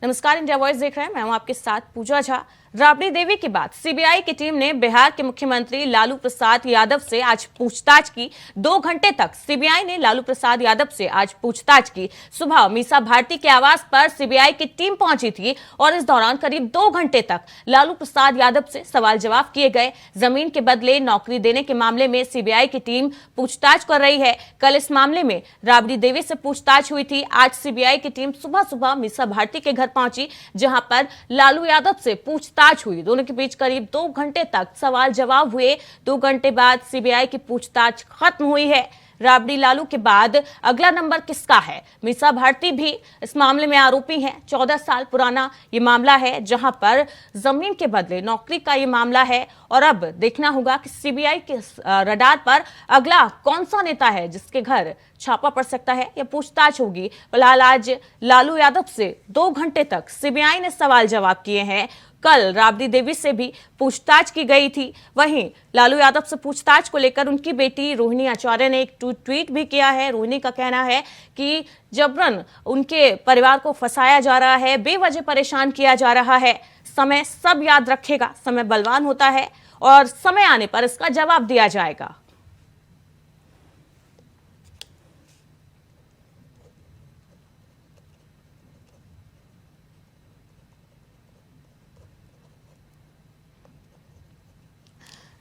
नमस्कार, India voice देख रहे हैं। मैं हूं आपके साथ पूजा झा। राबड़ी देवी के बाद सीबीआई की टीम ने बिहार के मुख्यमंत्री लालू प्रसाद यादव से आज पूछताछ की। 2 घंटे तक सीबीआई ने लालू प्रसाद यादव से आज पूछताछ की। सुबह मीसा भारती के आवास पर सीबीआई की टीम पहुंची थी और इस दौरान करीब 2 घंटे तक लालू प्रसाद यादव से सवाल जवाब किए गए। जमीन के बदले नौकरी देने के मामले में सीबीआई की टीम पूछताछ कर रही है। कल इस मामले में राबड़ी देवी से पूछताछ हुई थी। आज सीबीआई की टीम सुबह सुबह मीसा भारती के घर पहुंची, जहां पर लालू यादव से पूछताछ हुई। दोनों के बीच करीब 2 घंटे तक सवाल जवाब हुए। 2 घंटे बाद सीबीआई की पूछताछ खत्म हुई है। राबड़ी लालू के बाद अगला नंबर किसका है? मीसा भारती भी इस मामले में आरोपी हैं। 14 साल पुराना ये मामला है, जहां पर जमीन के बदले नौकरी का ये मामला है। और अब देखना होगा कि सीबीआई के रडार पर अगला कौन सा नेता है जिसके घर छापा पड़ सकता है या पूछताछ होगी। फिलहाल आज लालू यादव से 2 घंटे तक सीबीआई ने सवाल जवाब किए हैं। कल राबड़ी देवी से भी पूछताछ की गई थी। वहीं लालू यादव से पूछताछ को लेकर उनकी बेटी रोहिणी आचार्य ने एक ट्वीट भी किया है। रोहिणी का कहना है कि जबरन उनके परिवार को फंसाया जा रहा है, बेवजह परेशान किया जा रहा है। समय सब याद रखेगा, समय बलवान होता है और समय आने पर इसका जवाब दिया जाएगा।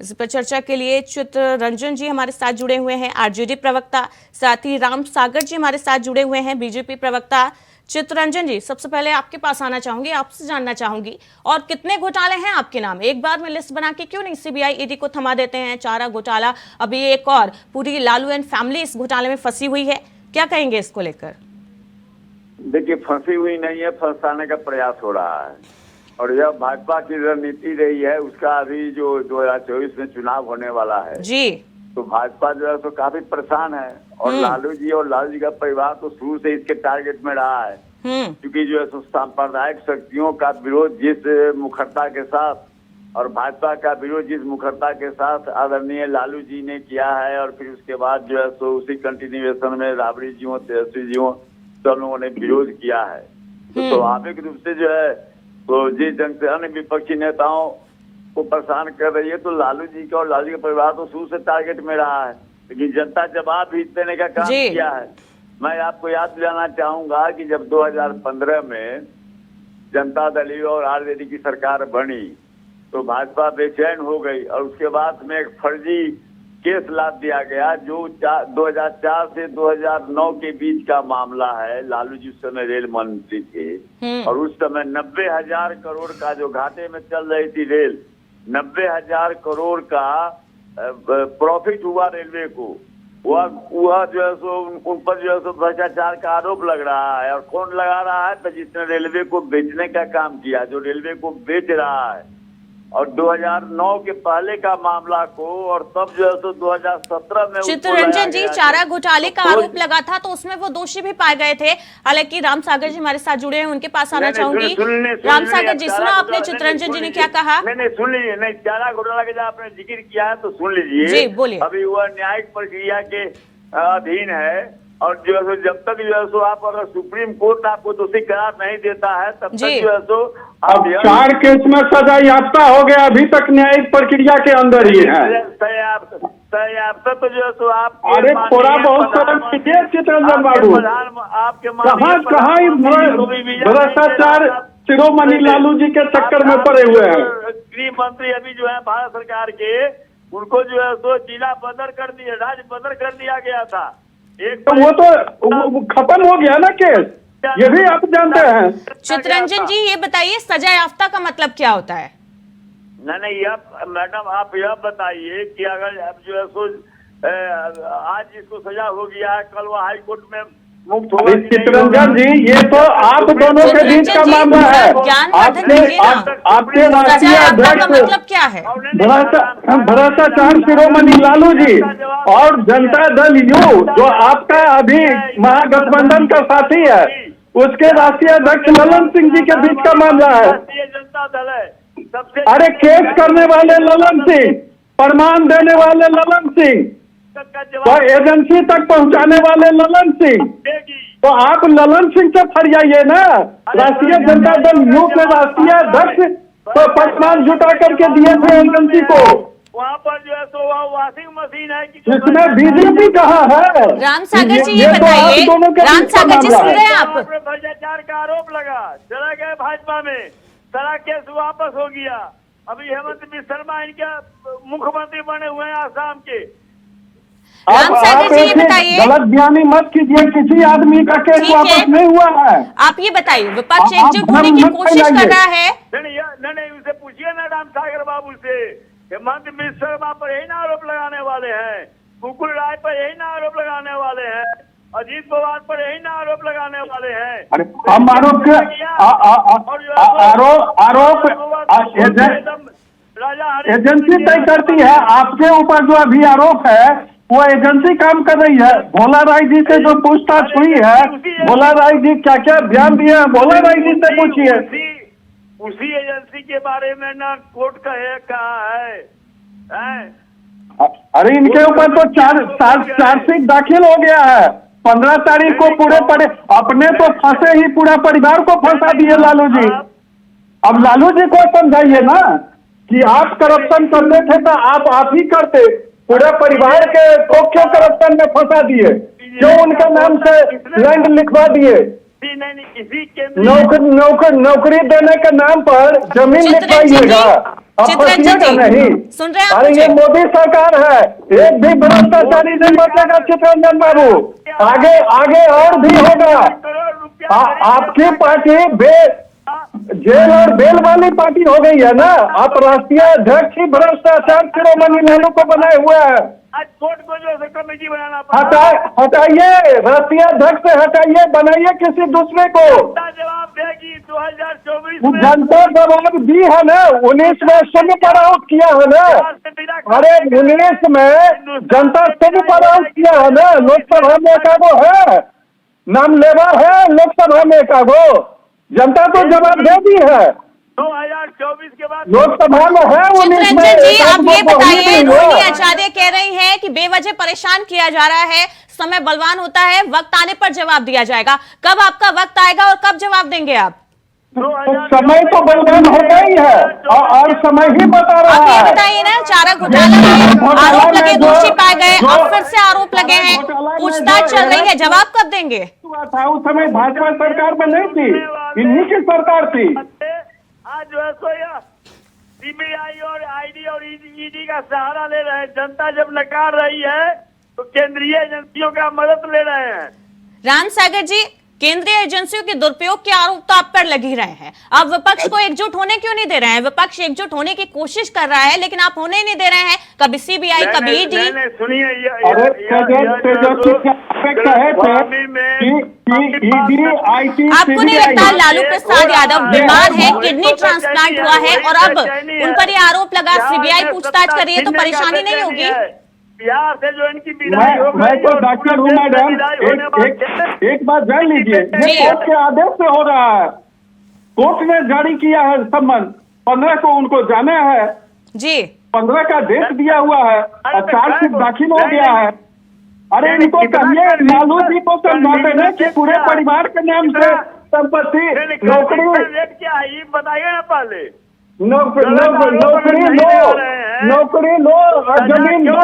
इस पर चर्चा के लिए चित्ररंजन जी हमारे साथ जुड़े हुए हैं, आरजेडी प्रवक्ता। साथ ही राम सागर जी हमारे साथ जुड़े हुए हैं, बीजेपी प्रवक्ता। चित्ररंजन जी, सबसे पहले आपके पास आना चाहूंगी, आपसे जानना चाहूंगी, और कितने घोटाले हैं आपके नाम? एक बार में लिस्ट बना के क्यों नहीं सीबीआई ईडी को थमा देते हैं? चारा घोटाला, अभी एक और पूरी लालू एंड फैमिली इस घोटाले में फंसी हुई है, क्या कहेंगे इसको लेकर? देखिए, फंसी हुई नहीं है, फंसाने का प्रयास हो रहा है। और यह भाजपा की रणनीति रही है। उसका अभी जो 2024 में चुनाव होने वाला है जी, तो भाजपा जो है तो काफी परेशान है। और लालू जी का परिवार तो शुरू से इसके टारगेट में रहा है, क्योंकि जो है सो सांप्रदायिक शक्तियों का विरोध जिस मुखरता के साथ और भाजपा का विरोध जिस मुखरता के साथ आदरणीय लालू जी ने किया है, और फिर उसके बाद जो है सो उसी कंटिन्यूएशन में राबड़ी जी तेजस्वी जी सब लोगों ने विरोध किया है। तो स्वाभाविक रूप से जो है तो जिस ढंग से अन्य विपक्षी नेताओं को परेशान कर रही है, तो लालू जी का और लालू जी का परिवार तो शुरू से टारगेट में रहा है। लेकिन जनता जवाब भी देने का काम किया है। मैं आपको याद दिलाना चाहूंगा कि जब 2015 में जनता दल और आरजेडी की सरकार बनी तो भाजपा बेचैन हो गई, और उसके बाद में एक फर्जी केस लाद दिया गया जो 2004 से 2009 के बीच का मामला है। लालू जी उस समय रेल मंत्री थे और उस समय 90,000 करोड़ का जो घाटे में चल रही थी रेल, 90,000 करोड़ का प्रॉफिट हुआ रेलवे को। वह जो है सो उन पर जो है सो भ्रष्टाचार का आरोप लग रहा है। और कौन लगा रहा है? तो जिसने रेलवे को बेचने का काम किया, जो रेलवे को बेच रहा है। और 2009 के पहले का मामला को, और तब जो है तो 2017 में चित्ररंजन जी चारा घोटाले का आरोप लगा था, तो उसमें वो दोषी भी पाए गए थे। हालांकि राम सागर जी हमारे साथ जुड़े हैं, उनके पास आना चाहूंगी। राम सागर जी, सुना आपने चित्ररंजन जी ने क्या कहा? नहीं, सुन लीजिए। नहीं, चारा घोटाला का जब आपने जिक्र किया है तो सुन लीजिए जी, बोलिए। अभी वह न्यायिक प्रक्रिया के अधीन है। और जो है जब तक जो है सो आप अगर सुप्रीम कोर्ट आपको दोषी करार नहीं देता है तब तक जो है सो अब 4 केस में सजा याफ्ता हो गया, अभी तक न्यायिक प्रक्रिया के अंदर ही है। याफ्ता तो जो है सो आप अरे थोड़ा बहुत चित्ररंजन बाबू, कहाँ भ्रष्टाचार शिरोमणि लालू जी के चक्कर में पड़े हुए हैं। गृह मंत्री अभी जो है भारत सरकार के, उनको जो है सो जिला बदर कर दिया, राज्य बदर कर दिया गया था। तो वो तो खत्म हो गया ना केस, ये भी आप जानते हैं। चित्ररंजन जी, ये बताइए सजा याफ्ता का मतलब क्या होता है? नहीं, यह मैडम आप यह बताइए कि अगर जो है सो आज जिसको सजा हो गया है, कल वो हाई कोर्ट में मुक्त होगा। चित्ररंजन जी, ये तो आप दोनों के बीच का मामला है। आपके राष्ट्रीय अध्यक्ष मतलब क्या है? भ्रष्टाचार शिरोमणि लालू जी और जनता दल यू, जो आपका अभी महागठबंधन का साथी है, उसके राष्ट्रीय अध्यक्ष ललन सिंह जी के बीच का मामला है। जनता दल है सबसे। अरे केस करने वाले ललन सिंह, प्रमाण देने वाले ललन सिंह, तो एजेंसी तक पहुंचाने वाले ललन सिंह, तो आप ललन सिंह से फरियाइए ना। राष्ट्रीय जनता दल यू के राष्ट्रीय अध्यक्ष तो पदमान जुटा करके दिए थे एजेंसी को। वहाँ पर जो है सो वहाँ वॉशिंग मशीन है कि इसमें बीजेपी कहाँ है? राम सागर जी, ये तो आप बताइए, दोनों के राम बीच का सागर जी मामला सुन है। रहे हैं आप? भ्रष्टाचार का आरोप लगा, चला गए भाजपा में, सारा केस वापस हो गया। अभी हेमंत बिस्वा शर्मा इनके मुख्यमंत्री बने हुए हैं आसाम के। राम सागर जी, ये ऐसे बताइए, गलत बयानी मत कीजिए, किसी आदमी का केस ठीक है। वापस नहीं हुआ है। आप ये बताइए, विपक्ष आप एकजुट होने की भ्रम मत कोशिश कर फैलाइए। रहा है? नहीं उसे पूछिए ना राम सागर बाबू से। हेमंत बिस्वा शर्मा पर यही ना आरोप लगाने वाले हैं, मुकुल राय पर यही ना आरोप लगाने वाले हैं, अजीत पवार पर यही ना आरोप लगाने वाले हैं। अरे हम आरोप एजेंसी तय करती है। आपके ऊपर जो अभी आरोप है वो एजेंसी काम कर रही है। भोला राय जी से जो पूछताछ हुई है, भोला राय जी क्या क्या बयान दिए हैं, भोला राय जी से पूछिए। उसी एजेंसी के बारे में ना कोर्ट कहा है। अरे इनके ऊपर तो चार्जशीट दाखिल हो गया है। 15 तारीख को अपने तो फंसे ही, पूरा परिवार को फंसा दिए लालू जी। अब लालू जी को समझाइए ना कि आप करप्शन करते थे तो आप ही करते, पूरे परिवार के को क्यों करप्शन में फंसा दिए, क्यों उनके नाम से लैंड लिखवा दिए, नौकरी देने के नाम पर जमीन लिखवाइएगा, अब फंसिएगा नहीं। सुन रहे हैं? अरे ये मोदी सरकार है, एक भी भ्रष्टाचारी नहीं बचेगा चित्ररंजन बाबू। आगे आगे और भी होगा। आपकी पार्टी जेल और बेल वाली पार्टी हो गई है ना। आप राष्ट्रीय अध्यक्ष ही भ्रष्टाचार शिरोमणि लालू को बनाए हुए हैं। आज कोर्ट को जो है कमेटी बनाना हटाइए, राष्ट्रीय अध्यक्ष से हटाइए, बनाइए किसी दूसरे को। जवाब देगी 2024 में। जनता जवाब दी है ना। 19 में शनि पर आउट किया है ना। अरे 19 में जनता शनि पर आउट किया है ना। लोकसभा में एकागो है, नाम लेवा है लोकसभा में एकागो। जनता तो जवाब दे दी है। 2024 के बाद लोकसभा में है। चित्ररंजन जी, आप ये बताइए, रोहिणी आचार्य कह रही हैं कि बेवजह परेशान किया जा रहा है, समय बलवान होता है, वक्त आने पर जवाब दिया जाएगा। कब आपका वक्त आएगा और कब जवाब देंगे आप? समय तो बलवान हो गई है और समय ही बता रहा आप है। ये बताइए ना, चारा घोटाला में आरोप लगे, दोषी पाए गए, अब फिर से आरोप लगे हैं, पूछताछ चल रही है, जवाब कब देंगे? उस समय भाजपा सरकार में नहीं थी, इन्हीं की सरकार थी। आज जो है सो सीबीआई और आईडी और ईडी का सहारा ले रहे हैं। जनता जब नकार रही है तो केंद्रीय एजेंसियों का मदद ले रहे हैं। राम सागर जी, केंद्रीय एजेंसियों के दुरुपयोग के आरोप तो आप पर लग ही रहे हैं। आप विपक्ष को एकजुट होने क्यों नहीं दे रहे हैं? विपक्ष एकजुट होने की कोशिश कर रहा है, लेकिन आप होने ही नहीं दे रहे हैं। कभी सीबीआई, कभी ईडी। सुनिए, आपको नहीं लगता लालू प्रसाद यादव बीमार है, किडनी ट्रांसप्लांट हुआ है और अब उन पर ये आरोप लगा, सीबीआई पूछताछ कर रही है, तो परेशानी नहीं होगी? बिहार से जो इनकी विदाई हो गई, मैं तो डॉक्टर हूँ मैडम। एक बात जान लीजिए, ये कोर्ट के आदेश से हो रहा है। कोर्ट ने जारी किया है सम्मन, 15 को उनको जाना है जी, 15 का डेट दिया हुआ है और चार्जशीट दाखिल हो गया है। अरे इनको कहिए, लालू जी को समझाते ना कि पूरे परिवार के नाम से संपत्ति, नौकरी क्या है ये बताइए ना पहले। नौकरी लो और जमीन दो,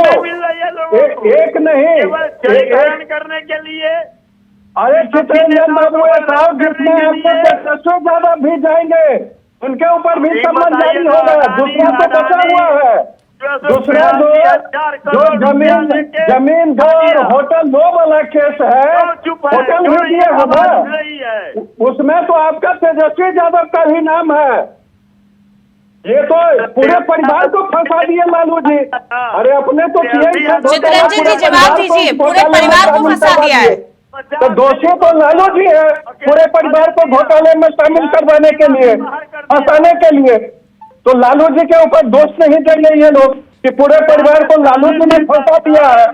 एक नहीं करने के लिए। अरे चित्ररंजन बाबू साहब, जिसमें आपको 10 ज्यादा भी जाएंगे उनके ऊपर भी सम्मन जारी होगा। दूसरा तो बचा हुआ है, दूसरा जो जमीन दो और होटल दो वाला केस है, होटल भी दिया है ना, उसमें तो आपका तेजस्वी यादव का ही नाम है। ये तो पूरे परिवार को फंसा दिए लालू जी। अरे अपने तो चित्ररंजन जी जवाब दीजिए, पूरे परिवार को फंसा दिया है तो दोषी तो लालू जी है, पूरे परिवार को घोटाले में शामिल करवाने के लिए, फंसाने के लिए। तो लालू जी के ऊपर दोष नहीं देंगे ये लोग कि पूरे परिवार को लालू जी ने फंसा दिया है।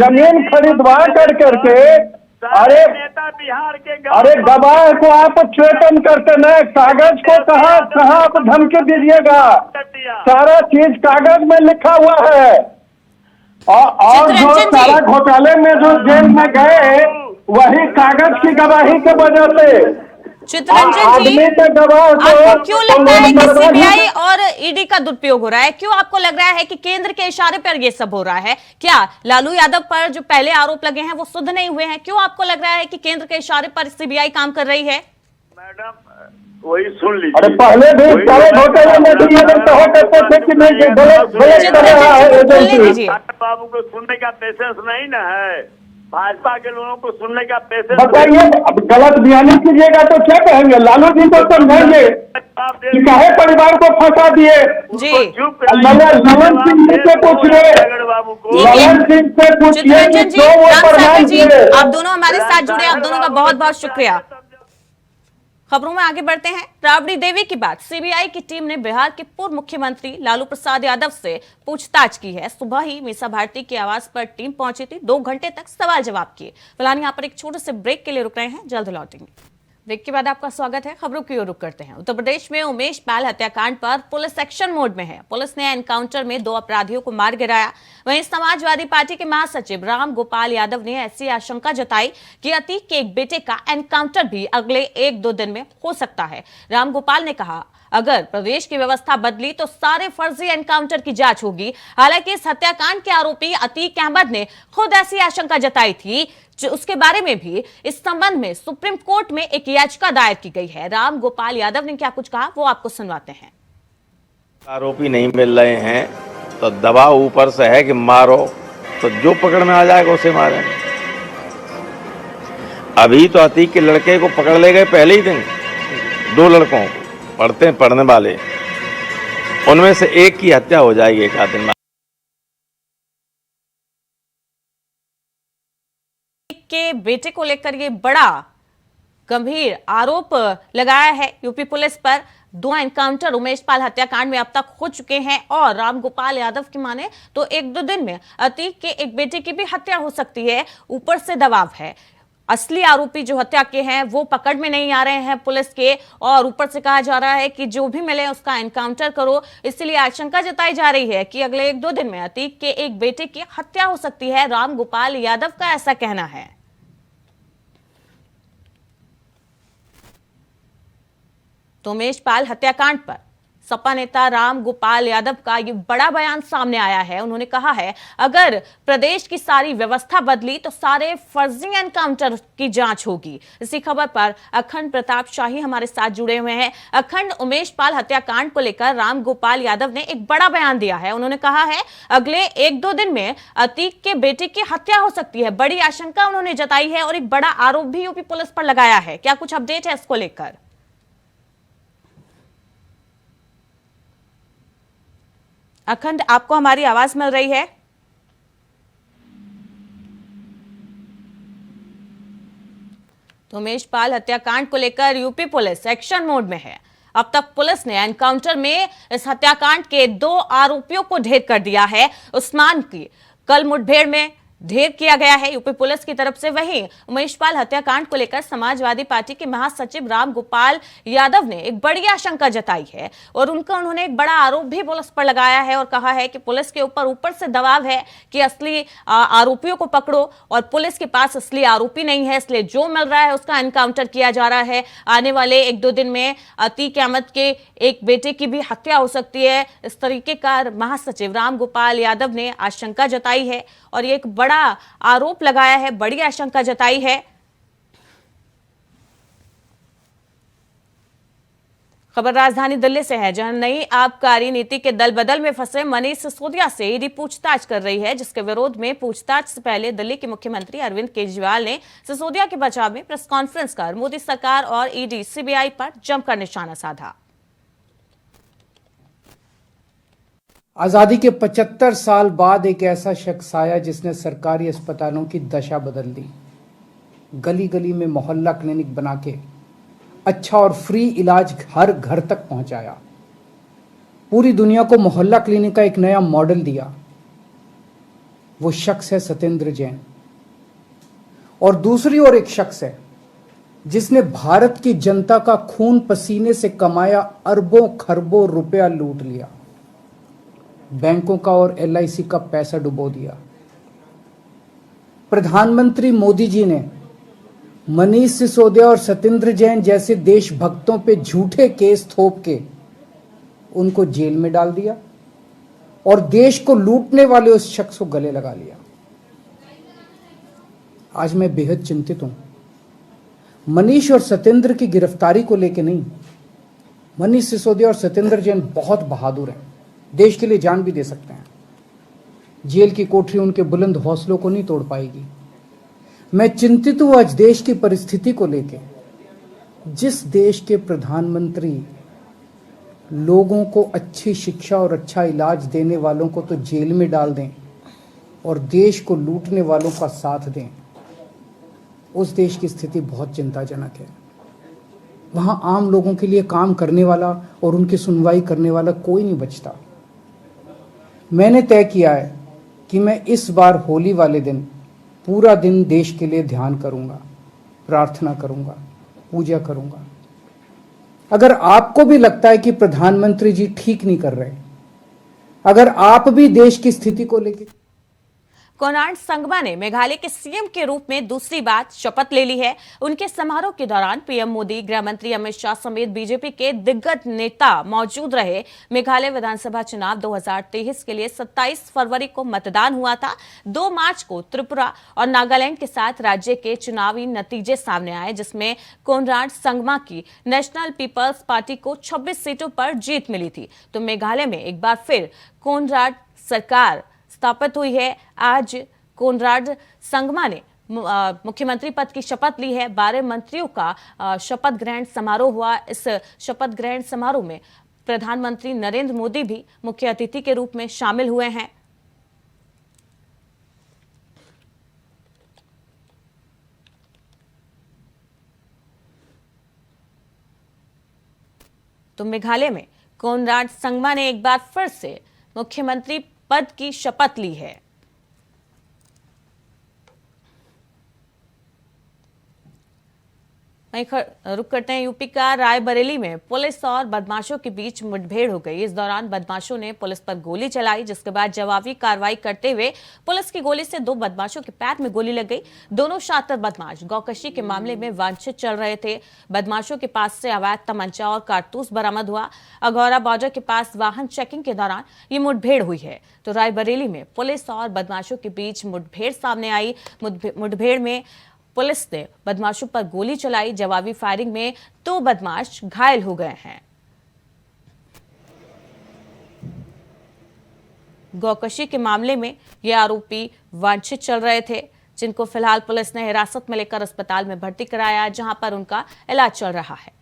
जमीन खरीदवा करके अरे गवाह को आप चेतन करते न, कागज को कहाँ आप धमकी दीजिएगा। सारा चीज कागज में लिखा हुआ है। और जो सारा घोटाले में जो जेल में गए वही कागज की गवाही के वजह से चित्ररंजन जी, आदमी के गवाह आपको क्यों लगता है कि तो सीबीआई और ईडी का दुरुपयोग हो रहा है? क्यों आपको लग रहा है कि केंद्र के इशारे पर ये सब हो रहा है? क्या लालू यादव पर जो पहले आरोप लगे हैं वो शुद्ध नहीं हुए हैं? क्यों आपको लग रहा है कि केंद्र के इशारे पर सीबीआई काम कर रही है? मैडम वही सुन लीजिए। अरे पहले भी सारे घोटाले में भी ये कहा करते थे कि नहीं गलत कर रहा है एजेंसी। बाबू को सुनने का पेशेंस नहीं ना है, भाजपा के लोगों को सुनने का पेशेंस। बताइए, अब गलत बयानी कीजिएगा तो क्या कहेंगे? लालू जी को समझाएंगे कि काहे परिवार को फंसा दिए। जी ललन सिंह जी से पूछिए, ललन सिंह से पूछिए चित्ररंजन जी, जो वो राम सागर प्रमाण जी, दिए। आप दोनों हमारे साथ जुड़े, आप दोनों का बहुत बहुत शुक्रिया। खबरों में आगे बढ़ते हैं। राबड़ी देवी की बात, सीबीआई की टीम ने बिहार के पूर्व मुख्यमंत्री लालू प्रसाद यादव से पूछताछ की है। सुबह ही मीसा भारती के आवास पर टीम पहुंची थी, 2 घंटे तक सवाल जवाब किए। फिलहाल यहाँ पर एक छोटे से ब्रेक के लिए रुक रहे हैं, जल्द लौटेंगे। ब्रेक के बाद आपका स्वागत है। खबरों की ओर रुख करते हैं। उत्तर प्रदेश में उमेश पाल हत्याकांड पर पुलिस एक्शन मोड में है। पुलिस ने एनकाउंटर में 2 अपराधियों को मार गिराया। वहीं समाजवादी पार्टी के महासचिव राम गोपाल यादव ने ऐसी आशंका जताई कि अतीक के एक बेटे का एनकाउंटर भी अगले 1-2 दिन में हो सकता है। राम गोपाल ने कहा, अगर प्रदेश की व्यवस्था बदली तो सारे फर्जी एनकाउंटर की जांच होगी। हालांकि इस हत्याकांड के आरोपी अतीक अहमद ने खुद ऐसी आशंका जताई थी। उसके बारे में भी इस संबंध में सुप्रीम कोर्ट में एक याचिका दायर की गई है। राम गोपाल यादव ने क्या कुछ कहा वो आपको सुनवाते हैं। आरोपी नहीं मिल रहे हैं तो दबाव ऊपर से है कि मारो, तो जो पकड़ में आ जाएगा उसे मारेंगे। अभी तो अतीक के लड़के को पकड़ ले गए पहले ही दिन, 2 लड़कों पढ़ने वाले, उनमें से एक की हत्या हो जाएगी 1 आध दिन में। के बेटे को लेकर ये बड़ा गंभीर आरोप लगाया है यूपी पुलिस पर। 2 एनकाउंटर उमेश पाल हत्याकांड में अब तक हो चुके हैं और राम गोपाल यादव की माने तो 1-2 दिन में अतीक के एक बेटे की भी हत्या हो सकती है। ऊपर से दबाव है, असली आरोपी जो हत्या के हैं वो पकड़ में नहीं आ रहे हैं पुलिस के, और ऊपर से कहा जा रहा है कि जो भी मिले उसका एनकाउंटर करो। इसलिए आशंका जताई जा रही है कि अगले 1-2 दिन में अतीक के एक बेटे की हत्या हो सकती है। राम गोपाल यादव का ऐसा कहना है। तो उमेश पाल हत्याकांड पर सपा नेता राम गोपाल यादव का ये बड़ा बयान सामने आया है। उन्होंने कहा है, अगर प्रदेश की सारी व्यवस्था बदली तो सारे फर्जी एनकाउंटर की जांच होगी। इसी खबर पर अखंड प्रताप शाही हमारे साथ जुड़े हुए हैं। अखंड, उमेश पाल हत्याकांड को लेकर राम गोपाल यादव ने एक बड़ा बयान दिया है। उन्होंने कहा है, अगले 1-2 दिन में अतीक के बेटे की हत्या हो सकती है। बड़ी आशंका उन्होंने जताई है और एक बड़ा आरोप भी यूपी पुलिस पर लगाया है। क्या कुछ अपडेट है इसको लेकर? अखंड, आपको हमारी आवाज मिल रही है? तो उमेश पाल हत्याकांड को लेकर यूपी पुलिस एक्शन मोड में है। अब तक पुलिस ने एनकाउंटर में इस हत्याकांड के 2 आरोपियों को ढेर कर दिया है। उस्मान की कल मुठभेड़ में ढेर किया गया है यूपी पुलिस की तरफ से। वहीं उमेश पाल हत्याकांड को लेकर समाजवादी पार्टी के महासचिव राम गोपाल यादव ने एक बड़ी आशंका जताई है और उन्होंने एक बड़ा आरोप भी पुलिस पर लगाया है और कहा है कि पुलिस के ऊपर से दबाव है कि असली आरोपियों को पकड़ो, और पुलिस के पास असली आरोपी नहीं है, इसलिए जो मिल रहा है उसका एनकाउंटर किया जा रहा है। आने वाले 1-2 दिन में अतीक अहमद के एक बेटे की भी हत्या हो सकती है। इस तरीके का महासचिव राम गोपाल यादव ने आशंका जताई है और ये एक बड़ा आरोप लगाया है, बड़ी आशंका जताई है। खबर राजधानी दिल्ली से है, जहां नई आबकारी नीति के दल बदल में फंसे मनीष सिसोदिया से ईडी पूछताछ कर रही है, जिसके विरोध में पूछताछ से पहले दिल्ली के मुख्यमंत्री अरविंद केजरीवाल ने सिसोदिया के बचाव में प्रेस कॉन्फ्रेंस कर मोदी सरकार और ईडी सीबीआई पर जमकर निशाना साधा। आज़ादी के 75 साल बाद एक ऐसा शख्स आया जिसने सरकारी अस्पतालों की दशा बदल दी। गली गली में मोहल्ला क्लिनिक बना के अच्छा और फ्री इलाज हर घर तक पहुंचाया। पूरी दुनिया को मोहल्ला क्लिनिक का एक नया मॉडल दिया। वो शख्स है सत्येंद्र जैन। और दूसरी ओर एक शख्स है जिसने भारत की जनता का खून पसीने से कमाया अरबों खरबों रुपया लूट लिया, बैंकों का और LIC का पैसा डुबो दिया। प्रधानमंत्री मोदी जी ने मनीष सिसोदिया और सत्येंद्र जैन जैसे देशभक्तों पे झूठे केस थोप के उनको जेल में डाल दिया और देश को लूटने वाले उस शख्स को गले लगा लिया। आज मैं बेहद चिंतित हूं, मनीष और सत्येंद्र की गिरफ्तारी को लेकर नहीं। मनीष सिसोदिया और सत्येंद्र जैन बहुत बहादुर हैं, देश के लिए जान भी दे सकते हैं। जेल की कोठरी उनके बुलंद हौसलों को नहीं तोड़ पाएगी। मैं चिंतित हूं आज देश की परिस्थिति को लेकर। जिस देश के प्रधानमंत्री लोगों को अच्छी शिक्षा और अच्छा इलाज देने वालों को तो जेल में डाल दें और देश को लूटने वालों का साथ दें, उस देश की स्थिति बहुत चिंताजनक है। वहां आम लोगों के लिए काम करने वाला और उनकी सुनवाई करने वाला कोई नहीं बचता। मैंने तय किया है कि मैं इस बार होली वाले दिन पूरा दिन देश के लिए ध्यान करूंगा, प्रार्थना करूंगा, पूजा करूंगा। अगर आपको भी लगता है कि प्रधानमंत्री जी ठीक नहीं कर रहे, अगर आप भी देश की स्थिति को लेकर। कोनराड संगमा ने मेघालय के सीएम के रूप में दूसरी बार शपथ ले ली है। उनके समारोह के दौरान पीएम मोदी, गृह मंत्री अमित शाह समेत बीजेपी के दिग्गज नेता मौजूद रहे। मेघालय विधानसभा चुनाव 2023 के लिए 27 फरवरी को मतदान हुआ था। 2 मार्च को त्रिपुरा और नागालैंड के साथ राज्य के चुनावी नतीजे सामने आए, जिसमें कोनराड संगमा की नेशनल पीपल्स पार्टी को 26 सीटों पर जीत मिली थी। तो मेघालय में एक बार फिर कोनराड सरकार स्थापित हुई है। आज कोनराड संगमा ने मुख्यमंत्री पद की शपथ ली है। 12 मंत्रियों का शपथ ग्रहण समारोह हुआ। इस शपथ ग्रहण समारोह में प्रधानमंत्री नरेंद्र मोदी भी मुख्य अतिथि के रूप में शामिल हुए हैं। तो मेघालय में कोनराड संगमा ने एक बार फिर से मुख्यमंत्री पद की शपथ ली है। रुक करते हैं यूपी का रायबरेली में पुलिस और बदमाशों के बीच मुठभेड़ हो गई। इस दौरान बदमाशों ने पुलिस पर गोली चलाई, जिसके बाद जवाबी कार्रवाई करते हुए पुलिस की गोली से 2 बदमाशों के पैर में गोली लग गई। दोनों शातिर बदमाश गौकशी के मामले में वांछित चल रहे थे। बदमाशों के पास से अवैध तमंचा और कारतूस बरामद हुआ। अघौरा बॉर्डर के पास वाहन चेकिंग के दौरान ये मुठभेड़ हुई है। तो रायबरेली में पुलिस और बदमाशों के बीच मुठभेड़ सामने आई। मुठभेड़ में पुलिस ने बदमाशों पर गोली चलाई। जवाबी फायरिंग में 2 बदमाश घायल हो गए हैं। गौकशी के मामले में ये आरोपी वांछित चल रहे थे, जिनको फिलहाल पुलिस ने हिरासत में लेकर अस्पताल में भर्ती कराया, जहां पर उनका इलाज चल रहा है।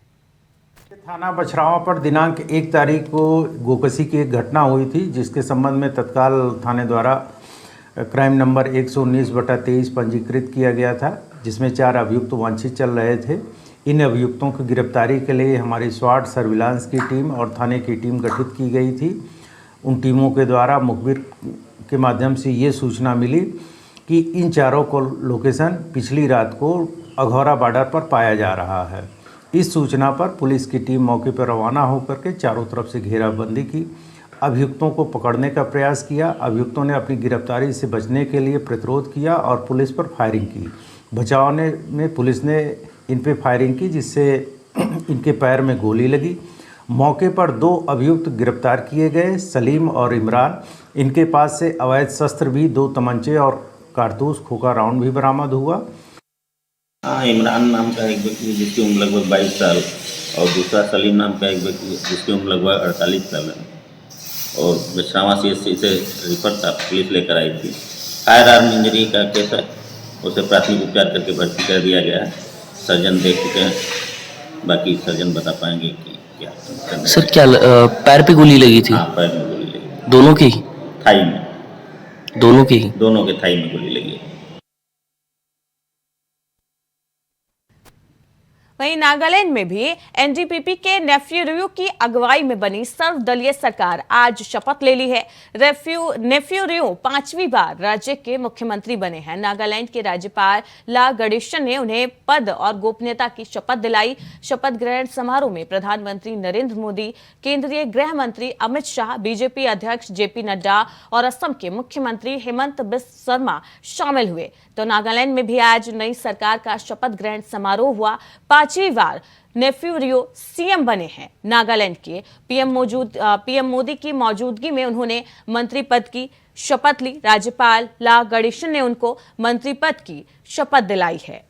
थाना बछरावा पर दिनांक 1 तारीख को गोकशी की एक घटना हुई थी, जिसके संबंध में तत्काल थाने द्वारा क्राइम नंबर 119/23 पंजीकृत किया गया था, जिसमें 4 अभियुक्त वांछित चल रहे थे। इन अभियुक्तों की गिरफ्तारी के लिए हमारी स्वाट सर्विलांस की टीम और थाने की टीम गठित की गई थी। उन टीमों के द्वारा मुखबिर के माध्यम से ये सूचना मिली कि इन चारों को लोकेशन पिछली रात को अघौरा बॉर्डर पर पाया जा रहा है। इस सूचना पर पुलिस की टीम मौके पर रवाना होकर के चारों तरफ से घेराबंदी की, अभियुक्तों को पकड़ने का प्रयास किया। अभियुक्तों ने अपनी गिरफ्तारी से बचने के लिए प्रतिरोध किया और पुलिस पर फायरिंग की। बचाव में पुलिस ने इन पे फायरिंग की, जिससे इनके पैर में गोली लगी। मौके पर 2 अभियुक्त गिरफ्तार किए गए, सलीम और इमरान। इनके पास से अवैध शस्त्र भी 2 तमंचे और कारतूस खोखा राउंड भी बरामद हुआ। इमरान नाम का एक व्यक्ति जिसकी उम्र लगभग 22 साल और दूसरा सलीम नाम का एक व्यक्ति जिसकी उम्र लगभग 48 साल है और बछरावा CSC से रिफर था, पुलिस लेकर आई थी। फायर आर्म इंजरी का केस है, उसे प्राथमिक उपचार करके भर्ती कर दिया गया है। सर्जन देख चुके हैं, बाकी सर्जन बता पाएंगे कि क्या सर क्या पैर पे गोली लगी थी? हाँ, पैर में गोली लगी। दोनों की? थाई में। दोनों की? दोनों के थाई में गोली लगी है। वहीं नागालैंड में भी एनडीपीपी के नेफ्यू रियो की अगुवाई में बनी सर्वदलीय सरकार आज शपथ ले ली है। नेफ्यू रियो 5वीं बार राज्य के मुख्यमंत्री बने हैं। नागालैंड के राज्यपाल ला गणेशन ने उन्हें पद और गोपनीयता की शपथ दिलाई। शपथ ग्रहण समारोह में प्रधानमंत्री नरेंद्र मोदी, केंद्रीय गृह मंत्री अमित शाह, बीजेपी अध्यक्ष जेपी नड्डा और असम के मुख्यमंत्री हेमंत बिस्वा शर्मा शामिल हुए। तो नागालैंड में भी आज नई सरकार का शपथ ग्रहण समारोह हुआ। 5वीं बार नेफ्यू रियो सीएम बने हैं। नागालैंड के पीएम मोदी की मौजूदगी में उन्होंने मंत्री पद की शपथ ली। राज्यपाल ला गणेशन ने उनको मंत्री पद की शपथ दिलाई है।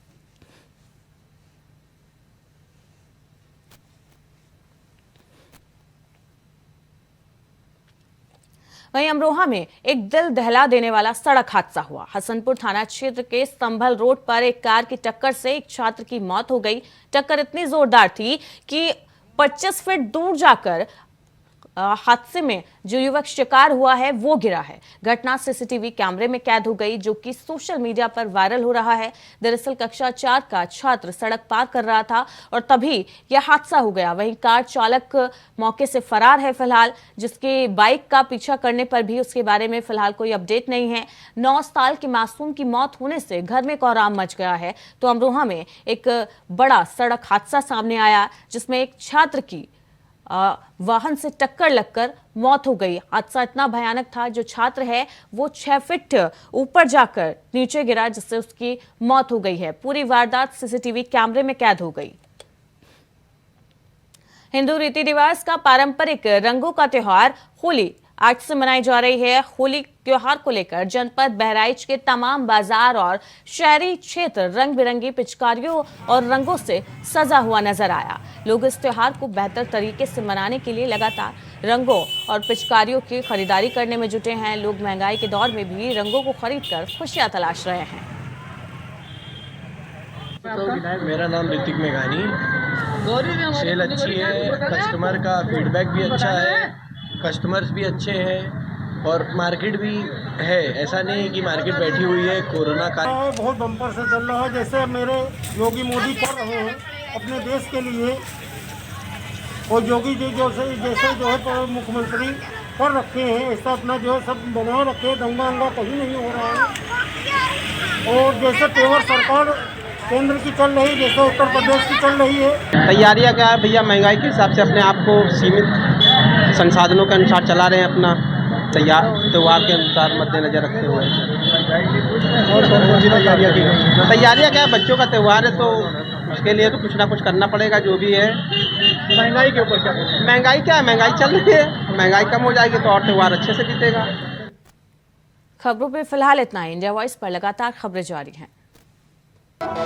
वहीं अमरोहा में एक दिल दहला देने वाला सड़क हादसा हुआ। हसनपुर थाना क्षेत्र के संभल रोड पर एक कार की टक्कर से एक छात्र की मौत हो गई। टक्कर इतनी जोरदार थी कि 25 फीट दूर जाकर हादसे में जो युवक शिकार हुआ है वो गिरा है। घटना सीसीटीवी कैमरे में कैद हो गई, जो कि सोशल मीडिया पर वायरल हो रहा है। दरअसल कक्षा 4 का छात्र सड़क पार कर रहा था और तभी यह हादसा हो गया। वहीं कार चालक मौके से फरार है फिलहाल, जिसके बाइक का पीछा करने पर भी उसके बारे में फिलहाल कोई अपडेट नहीं है। 9 साल के मासूम की मौत होने से घर में कोहराम मच गया है। तो अमरोहा में एक बड़ा सड़क हादसा सामने आया, जिसमें एक छात्र की वाहन से टक्कर लगकर मौत हो गई। हादसा इतना भयानक था, जो छात्र है वो 6 फीट ऊपर जाकर नीचे गिरा, जिससे उसकी मौत हो गई है। पूरी वारदात सीसीटीवी कैमरे में कैद हो गई। हिंदू रीति रिवाज का पारंपरिक रंगों का त्योहार होली आज से मनाई जा रही है। होली त्योहार को लेकर जनपद बहराइच के तमाम बाजार और शहरी क्षेत्र रंग बिरंगी पिचकारियों और रंगों से सजा हुआ नजर आया। लोग इस त्योहार को बेहतर तरीके से मनाने के लिए लगातार रंगों और पिचकारियों की खरीदारी करने में जुटे हैं। लोग महंगाई के दौर में भी रंगों को खरीदकर खुशियां तलाश रहे हैं। मेरा नाम ऋतिक मेघानी। सेल अच्छी है, कस्टमर का फीडबैक भी अच्छा है, कस्टमर्स भी अच्छे हैं और मार्केट भी है। ऐसा नहीं है कि मार्केट बैठी हुई है। कोरोना का बहुत बम्पर से चल रहा है। जैसे मेरे योगी मोदी कर रहे हैं अपने देश के लिए, और योगी जी जैसे जो है मुख्यमंत्री कर रखे हैं, ऐसा अपना जो है सब बनाए रखे। दंगा अंगा कहीं नहीं हो रहा है। और जैसे तेवर सरकार केंद्र की चल रही, जैसे उत्तर प्रदेश की चल रही है। तैयारियां क्या है भैया, महंगाई के हिसाब से अपने आप को सीमित संसाधनों के अनुसार चला रहे हैं अपना त्यौहार के अनुसार मद्देनजर रखते हुए। और कौन सी तैयारियाँ की गई? तैयारियाँ क्या है, बच्चों का त्यौहार है तो उसके लिए तो कुछ ना कुछ करना पड़ेगा, जो भी है। महंगाई के ऊपर क्या? महंगाई क्या है, महंगाई चल रही है, महंगाई कम हो जाएगी तो और त्यौहार अच्छे से बीतेगा। खबरों पे फिलहाल इतना ही। इंडिया वॉइस पर लगातार खबरें जारी हैं।